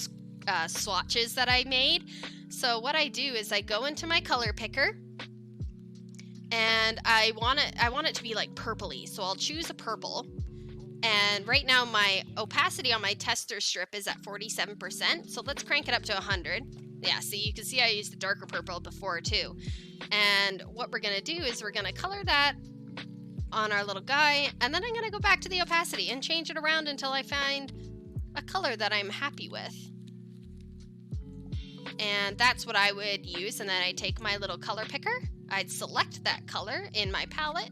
swatches that I made. So what I do is I go into my color picker, and I want it to be like purpley. So I'll choose a purple. And right now my opacity on my tester strip is at 47%. So let's crank it up to 100. Yeah, so you can see I used the darker purple before too. And what we're gonna do is we're gonna color that on our little guy, and then I'm gonna go back to the opacity and change it around until I find a color that I'm happy with. And that's what I would use. And then I take my little color picker, I'd select that color in my palette,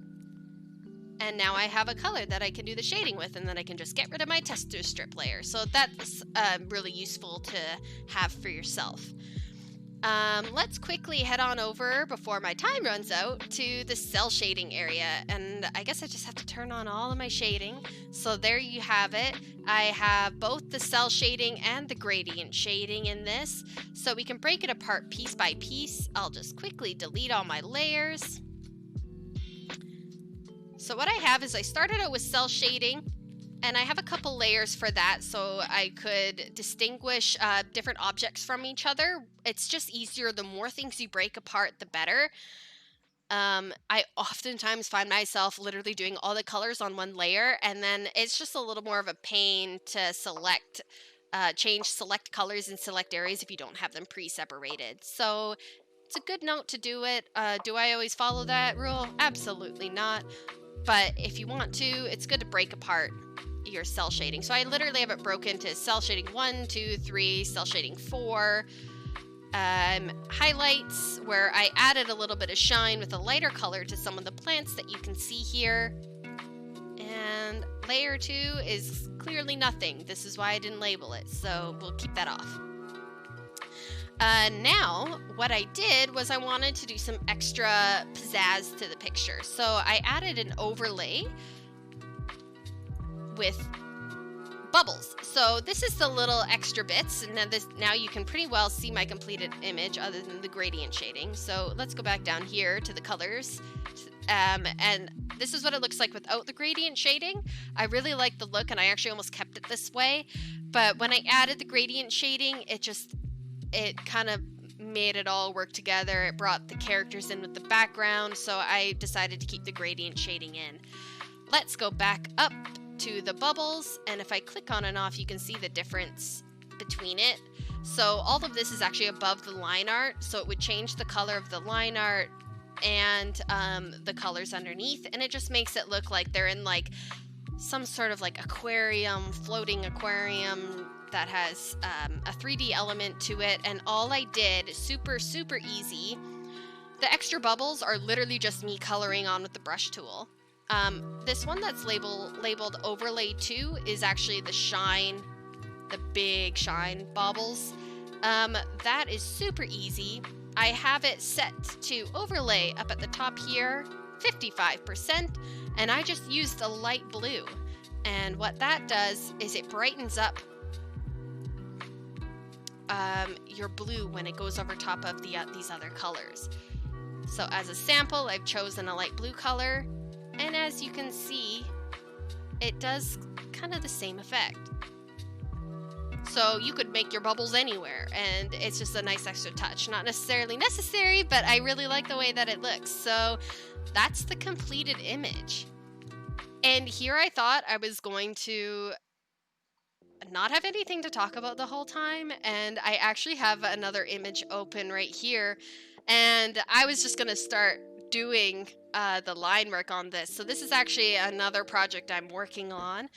and now I have a color that I can do the shading with, and then I can just get rid of my tester strip layer. So that's really useful to have for yourself. Let's quickly head on over before my time runs out to the cell shading area. And I guess I just have to turn on all of my shading. So there you have it. I have both the cell shading and the gradient shading in this. So we can break it apart piece by piece. I'll just quickly delete all my layers. So what I have is I started out with cell shading, and I have a couple layers for that so I could distinguish different objects from each other. It's just easier. The more things you break apart, the better. I oftentimes find myself literally doing all the colors on one layer, and then it's just a little more of a pain to select colors in select areas if you don't have them pre-separated. So it's a good note to do it. Do I always follow that rule? Absolutely not. But if you want to, it's good to break apart your cell shading. So I literally have it broken to cell shading 1, 2, 3, cell shading 4, highlights, where I added a little bit of shine with a lighter color to some of the plants that you can see here. And layer 2 is clearly nothing. This is why I didn't label it, so we'll keep that off. Now, what I did was I wanted to do some extra pizzazz to the picture. So I added an overlay with bubbles. So this is the little extra bits, and then now you can pretty well see my completed image other than the gradient shading. So let's go back down here to the colors. And this is what it looks like without the gradient shading. I really like the look, and I actually almost kept it this way. But when I added the gradient shading, it kind of made it all work together. It brought the characters in with the background, so I decided to keep the gradient shading in. Let's go back up to the bubbles, and if I click on and off, you can see the difference between it. So all of this is actually above the line art, so it would change the color of the line art and the colors underneath, and it just makes it look like they're in like some sort of like aquarium, floating aquarium that has a 3D element to it. And all I did, super easy, the extra bubbles are literally just me coloring on with the brush tool. This one that's labeled Overlay 2 is actually the shine, the big shine baubles. That is super easy. I have it set to overlay up at the top here, 55%, and I just used a light blue. And what that does is it brightens up your blue when it goes over top of these other colors. So as a sample, I've chosen a light blue color, and as you can see, it does kind of the same effect. So you could make your bubbles anywhere, and it's just a nice extra touch. Not necessarily necessary, but I really like the way that it looks. So that's the completed image. And here I thought I was going to not have anything to talk about the whole time, and I actually have another image open right here, and I was just going to start doing the line work on this. So this is actually another project I'm working on.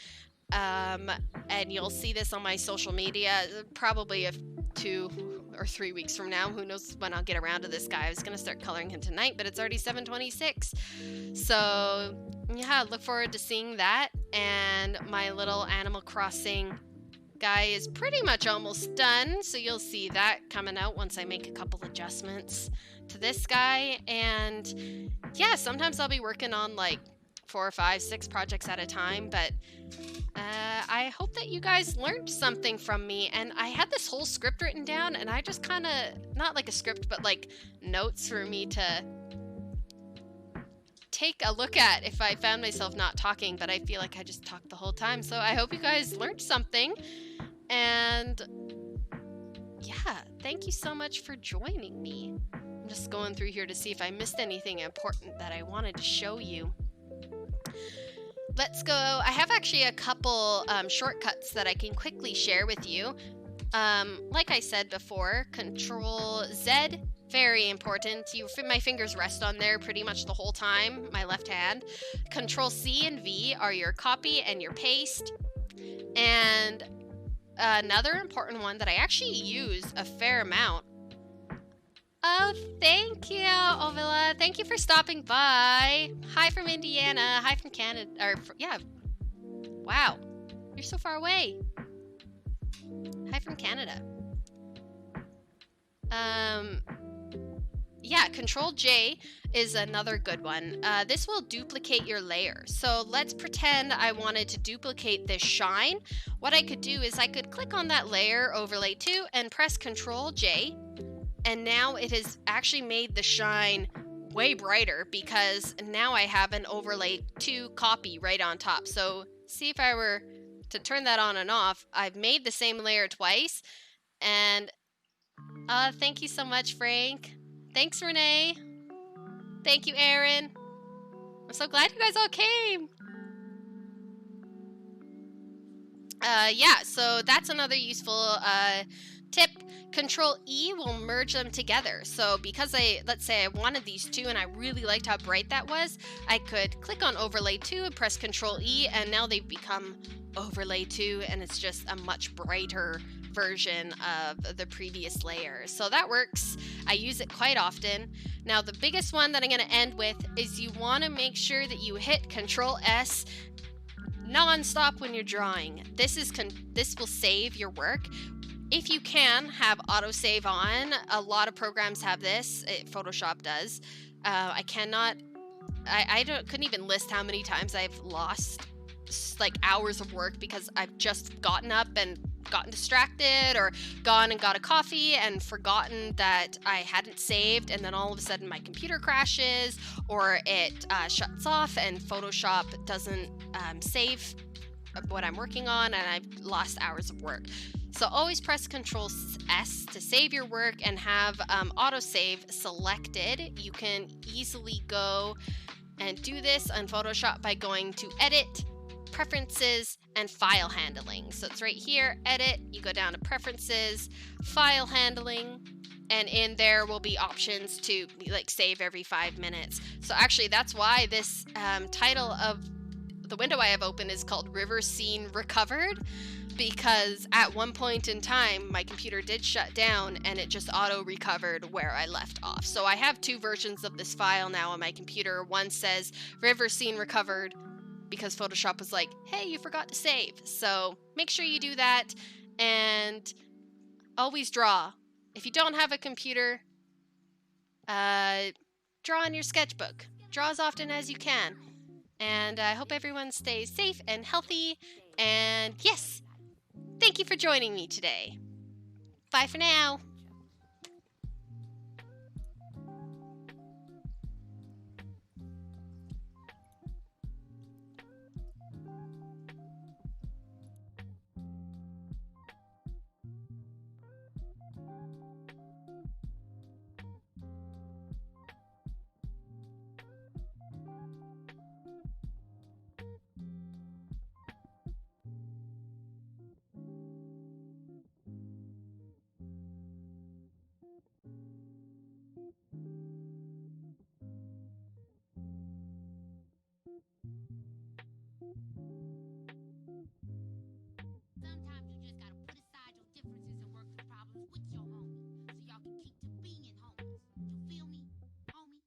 And you'll see this on my social media probably 2 or 3 weeks from now. Who knows when I'll get around to this guy. I was going to start coloring him tonight, but it's already 7:26. So yeah, look forward to seeing that. And my little Animal Crossing guy is pretty much almost done. So you'll see that coming out once I make a couple adjustments to this guy. And yeah, sometimes I'll be working on like 4 or 5, 6 projects at a time, but I hope that you guys learned something from me. And I had this whole script written down, and I just kind of, not like a script, but like notes for me to take a look at if I found myself not talking, but I feel like I just talked the whole time. So I hope you guys learned something, and yeah, thank you so much for joining me. I'm just going through here to see if I missed anything important that I wanted to show you. Let's go. I have actually a couple shortcuts that I can quickly share with you. Like I said before, Control Z, very important. My fingers rest on there pretty much the whole time, my left hand. Control C and V are your copy and your paste. And another important one that I actually use a fair amount. Oh, thank you, Ovila. Thank you for stopping by. Hi from Indiana. Hi from Canada. Yeah. Wow. You're so far away. Hi from Canada. Yeah, Control J is another good one. This will duplicate your layer. So let's pretend I wanted to duplicate this shine. What I could do is I could click on that layer, Overlay 2, and press Control J. And now it has actually made the shine way brighter because now I have an Overlay 2 copy right on top. So see if I were to turn that on and off, I've made the same layer twice. And thank you so much, Frank. Thanks, Renee. Thank you, Aaron. I'm so glad you guys all came. Yeah, so that's another useful tip. Control E will merge them together. So because let's say I wanted these two and I really liked how bright that was, I could click on Overlay 2 and press Control E, and now they've become Overlay 2, and it's just a much brighter version of the previous layer. So that works. I use it quite often. Now the biggest one that I'm going to end with is you want to make sure that you hit Control S non-stop when you're drawing. This will save your work. If you can, have autosave on. A lot of programs have this. Photoshop does. I couldn't even list how many times I've lost like hours of work because I've just gotten up and gotten distracted, or gone and got a coffee and forgotten that I hadn't saved, and then all of a sudden my computer crashes or it shuts off and Photoshop doesn't save what I'm working on, and I've lost hours of work. So always press Control S to save your work and have autosave selected. You can easily go and do this on Photoshop by going to Edit, Preferences, and File Handling. So it's right here, Edit, you go down to Preferences, File Handling, and in there will be options to like save every 5 minutes. So actually that's why this title of the window I have open is called River Scene Recovered, because at one point in time my computer did shut down and it just auto recovered where I left off. So I have 2 versions of this file now on my computer. One says River Scene Recovered because Photoshop was like, hey, you forgot to save. So make sure you do that, and always draw. If you don't have a computer, draw in your sketchbook. Draw as often as you can. And I hope everyone stays safe and healthy. And yes, thank you for joining me today. Bye for now.
Sometimes you just gotta put aside your differences and work through problems with your homie, so y'all can keep to being homies. You feel me, homie?